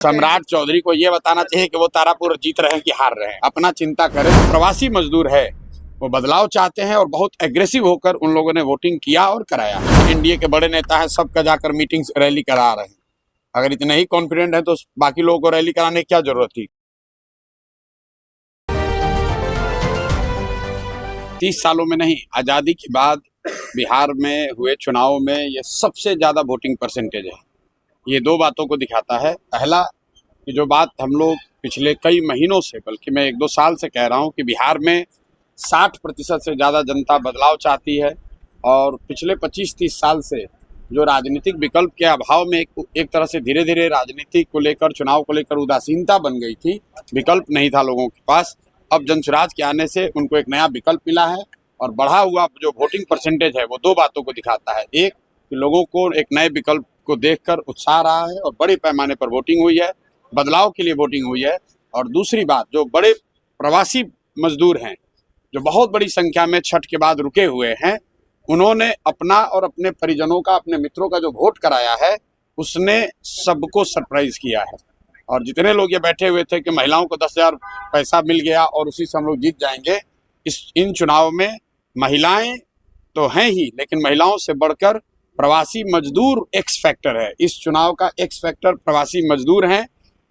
सम्राट चौधरी को ये बताना चाहिए कि वो तारापुर जीत रहे हैं कि हार रहे हैं। अपना चिंता करें। प्रवासी मजदूर है, वो बदलाव चाहते हैं और बहुत एग्रेसिव होकर उन लोगों ने वोटिंग किया और कराया। एनडीए के बड़े नेता हैं, सबका जाकर मीटिंग्स रैली करा रहे हैं। अगर इतने ही कॉन्फिडेंट है तो बाकी लोगों को रैली कराने की क्या जरूरत थी। 30 सालों में नहीं, आजादी के बाद बिहार में हुए चुनाव में ये सबसे ज्यादा वोटिंग परसेंटेज है। ये दो बातों को दिखाता है। पहला कि जो बात हम लोग पिछले कई महीनों से, बल्कि मैं 1-2 साल से कह रहा हूं कि बिहार में 60% से ज़्यादा जनता बदलाव चाहती है और पिछले 25-30 साल से जो राजनीतिक विकल्प के अभाव में एक तरह से धीरे धीरे राजनीति को लेकर, चुनाव को लेकर उदासीनता बन गई थी, विकल्प नहीं था लोगों के पास। अब जनसुराज के आने से उनको एक नया विकल्प मिला है और बढ़ा हुआ जो वोटिंग परसेंटेज है वो दो बातों को दिखाता है। एक कि लोगों को एक नए विकल्प को देखकर उत्साह रहा है और बड़े पैमाने पर वोटिंग हुई है, बदलाव के लिए वोटिंग हुई है। और दूसरी बात, जो बड़े प्रवासी मजदूर हैं जो बहुत बड़ी संख्या में छठ के बाद रुके हुए हैं, उन्होंने अपना और अपने परिजनों का, अपने मित्रों का जो वोट कराया है उसने सबको सरप्राइज किया है। और जितने लोग ये बैठे हुए थे कि महिलाओं को 10,000 पैसा मिल गया और उसी से हम लोग जीत जाएंगे, इन चुनाव में महिलाएं तो हैं ही, लेकिन महिलाओं से बढ़कर प्रवासी मजदूर एक्स फैक्टर है। इस चुनाव का एक्स फैक्टर प्रवासी मजदूर हैं।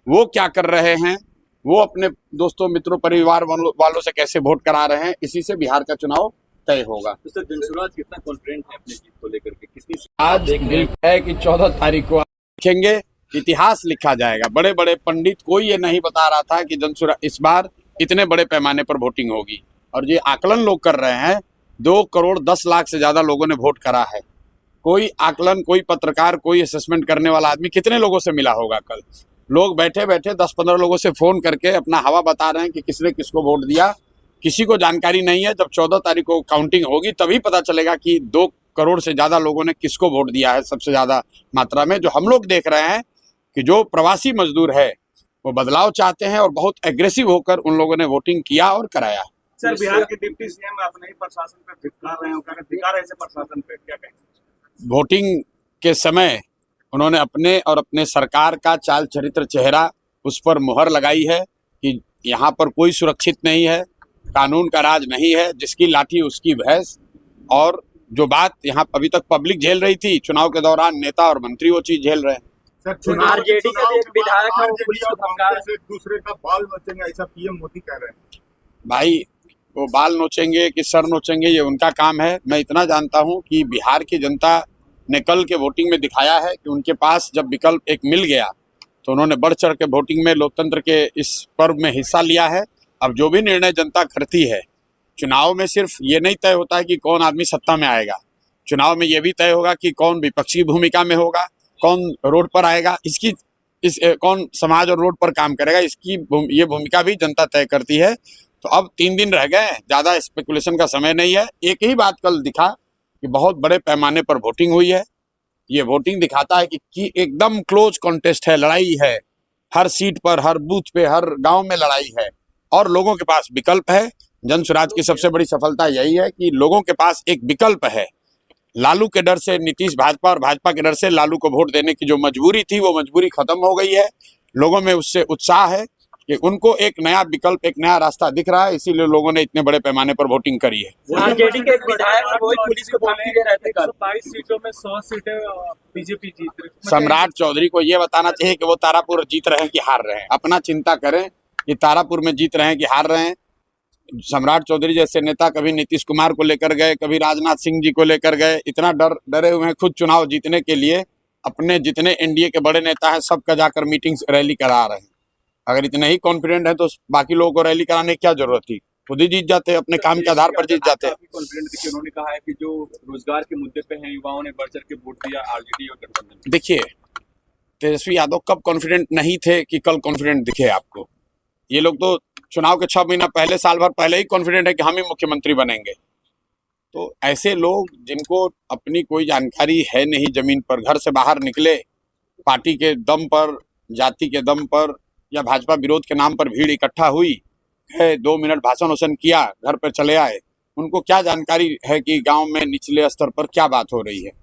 वो क्या कर रहे हैं, वो अपने दोस्तों, मित्रों, परिवार वालों से कैसे वोट करा रहे हैं, इसी से बिहार का चुनाव तय होगा। तो सर, जनसुराज कितना कॉन्फिडेंट है अपनी जीत को लेकर के? कितनी आज देख है कि 14 तारीख को देखेंगे, इतिहास लिखा जाएगा। बड़े बड़े पंडित, कोई ये नहीं बता रहा था कि जनसुराज इस बार इतने बड़े पैमाने पर वोटिंग होगी। और ये आकलन लोग कर रहे हैं। 2 करोड़ 10 लाख से ज्यादा लोगों ने वोट करा है। कोई आकलन, कोई पत्रकार, कोई असेसमेंट करने वाला आदमी कितने लोगों से मिला होगा? कल लोग बैठे बैठे 10-15 लोगों से फोन करके अपना हवा बता रहे हैं कि किसने किसको वोट दिया। किसी को जानकारी नहीं है। जब 14 तारीख को काउंटिंग होगी तभी पता चलेगा कि 2 करोड़ से ज्यादा लोगों ने किसको वोट दिया है सबसे ज्यादा मात्रा में। जो हम लोग देख रहे हैं कि जो प्रवासी मजदूर है वो बदलाव चाहते हैं और बहुत एग्रेसिव होकर उन लोगों ने वोटिंग किया और कराया। सर, बिहार के डिप्टी सीएम अपने ही प्रशासन पर धिक्कार रहे हो, धिक्कार ऐसे प्रशासन पे क्या कहें? वोटिंग के समय उन्होंने अपने और अपने सरकार का चाल चरित्र, चेहरा, उस पर मुहर लगाई है कि यहाँ पर कोई सुरक्षित नहीं है, कानून का राज नहीं है, जिसकी लाठी उसकी भैंस। और जो बात यहाँ अभी तक पब्लिक झेल रही थी, चुनाव के दौरान नेता और मंत्री वो चीज झेल रहे हैं। आरजेडी का एक विधायक है, वो पुलिस को धमका रहे हैं, दूसरे का बाल नोचेंगे, ऐसा पीएम मोदी कह रहे हैं। भाई, वो बाल नोचेंगे कि सर नोचेंगे, ये उनका काम है। मैं इतना जानता हूं कि बिहार की जनता ने कल के वोटिंग में दिखाया है कि उनके पास जब विकल्प एक मिल गया तो उन्होंने बढ़ चढ़ के वोटिंग में, लोकतंत्र के इस पर्व में हिस्सा लिया है। अब जो भी निर्णय जनता करती है, चुनाव में सिर्फ ये नहीं तय होता है कि कौन आदमी सत्ता में आएगा, चुनाव में ये भी तय होगा कि कौन विपक्षी भूमिका में होगा, कौन रोड पर आएगा, कौन समाज और रोड पर काम करेगा, इसकी ये भूमिका भी जनता तय करती है। तो अब 3 दिन रह गए, ज्यादा स्पेकुलेशन का समय नहीं है। एक ही बात कल दिखा कि बहुत बड़े पैमाने पर वोटिंग हुई है। ये वोटिंग दिखाता है कि एकदम क्लोज कॉन्टेस्ट है, लड़ाई है, हर सीट पर, हर बूथ पे, हर गांव में लड़ाई है और लोगों के पास विकल्प है। जनसुराज की सबसे बड़ी सफलता यही है कि लोगों के पास एक विकल्प है। लालू के डर से नीतीश भाजपा और भाजपा के डर से लालू को वोट देने की जो मजबूरी थी, वो मजबूरी खत्म हो गई है। लोगों में उससे उत्साह है कि उनको एक नया विकल्प, एक नया रास्ता दिख रहा है, इसीलिए लोगों ने इतने बड़े पैमाने पर वोटिंग करी है। आरजेडी के एक विधायक वो पुलिस को धमकी दे रहे थे। 22 सीटों में 100 सीटें बीजेपी जीत रही। सम्राट चौधरी को ये बताना चाहिए कि वो तारापुर जीत रहे हैं कि हार रहे हैं। अपना चिंता करें कि तारापुर में जीत रहे हैं कि हार रहे हैं। सम्राट चौधरी जैसे नेता कभी नीतीश कुमार को लेकर गए, कभी राजनाथ सिंह जी को लेकर गए, इतना डरे हुए हैं खुद चुनाव जीतने के लिए। अपने जितने एनडीए के बड़े नेता हैं सबका जाकर मीटिंग्स, रैली करा रहे हैं। अगर इतने ही कॉन्फिडेंट है तो बाकी लोगों को रैली कराने की क्या जरूरत थी। खुद ही जीत जाते, अपने काम के आधार पर जीत जाते। उन्होंने कहा है कि जो रोजगार के मुद्दे पे हैं, युवाओं ने बढ़ चढ़ के वोट दिया आरजेडी और गठबंधन। देखिए, तेजस्वी यादव कब कॉन्फिडेंट नहीं थे कि कल कॉन्फिडेंट दिखे आपको? ये लोग तो चुनाव के 6 महीना पहले, साल भर पहले ही कॉन्फिडेंट है कि हम ही मुख्यमंत्री बनेंगे। तो ऐसे लोग जिनको अपनी कोई जानकारी है नहीं, जमीन पर घर से बाहर निकले, पार्टी के दम पर, जाति के दम पर या भाजपा विरोध के नाम पर भीड़ इकट्ठा हुई, 2 मिनट भाषण वाषण किया, घर पर चले आए, उनको क्या जानकारी है कि गांव में निचले स्तर पर क्या बात हो रही है।